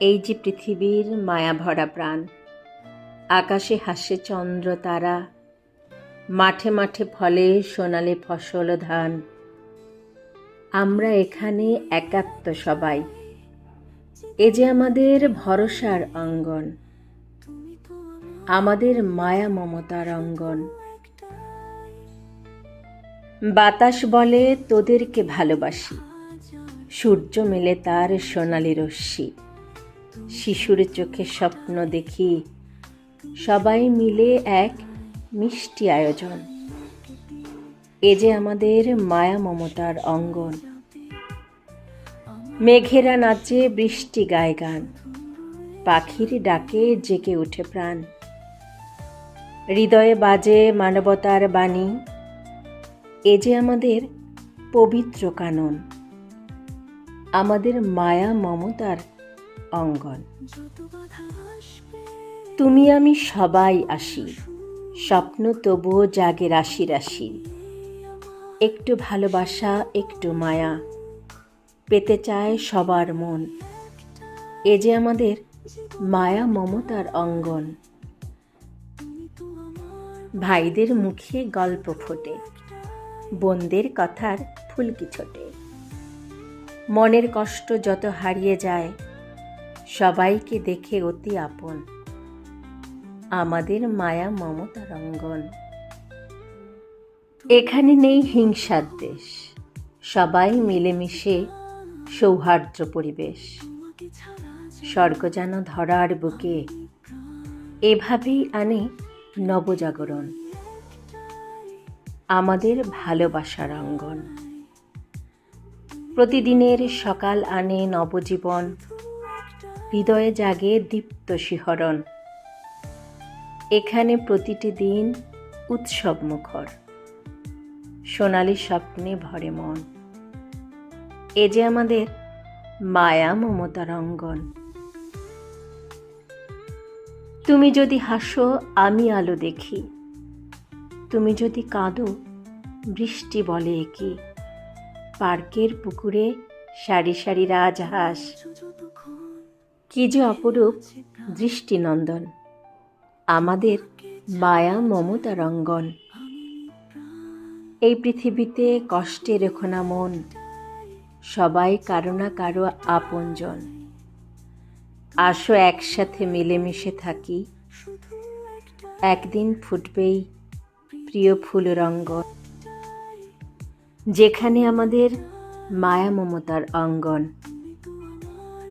এই যে পৃথিবীর মায়া ভরা প্রাণ, আকাশে হাসে চন্দ্র তারা, মাঠে মাঠে ফলে সোনালি ফসল ধান। আমরা এখানে একাত্ম সবাই, এ যে আমাদের ভরসার অঙ্গন, আমাদের মায়া মমতার অঙ্গন। বাতাস বলে তোদেরকে ভালোবাসি, সূর্য মেলে তার সোনালি রশ্মি। শিশুর চোখে স্বপ্ন দেখি, সবাই মিলে এক মিষ্টি আয়োজন। এ যে আমাদের মায়া মমতার অঙ্গন। মেঘেরা নাচে, বৃষ্টি গায় গান, পাখির ডাকে জেগে ওঠে প্রাণ। হৃদয়ে বাজে মানবতার বাণী, এ যে আমাদের পবিত্র কানন, আমাদের মায়া মমতার অঙ্গন। তুমি আমি সবাই আসি, স্বপ্ন তবুও জাগে রাশি রাশি। একটু ভালোবাসা, একটু মায়া, পেতে চায় সবার মন। এ যে আমাদের মায়া মমতার অঙ্গন। ভাইদের মুখে গল্প ফোটে, বোনদের কথার ফুলকি ছোটে। মনের কষ্ট যত হারিয়ে যায়, সবাইকে দেখে অতি আপন, আমাদের মায়া মমতার অঙ্গন। এখানে নেই হিংসার দেশ, সবাই মিলেমিশে সৌহার্দ্য পরিবেশ। স্বর্গ যেন ধরার বুকে, এভাবেই আনে নবজাগরণ, আমাদের ভালোবাসার অঙ্গন। প্রতিদিনের সকাল আনে নবজীবন, হৃদয়ে জাগে দীপ্ত শিহরণ। এখানে প্রতিটি দিন উৎসব মুখর, সোনালি স্বপ্নে ভরে মন। এ যে আমাদের মায়া মমতার অঙ্গন। তুমি যদি হাসো আমি আলো দেখি, তুমি যদি কাঁদো বৃষ্টি বলে একি। পার্কের পুকুরে সারি সারি রাজহাঁস, কি যে অপরূপ দৃষ্টিনন্দন, আমাদের মায়া মমতার অঙ্গন। এই পৃথিবীতে কষ্টে রেখো না মন, সবাই কারো না কারো আপনজন। আসো একসাথে মিলেমিশে থাকি, একদিন ফুটবেই প্রিয় ফুলের অঙ্গন, যেখানে আমাদের মায়া মমতার অঙ্গন।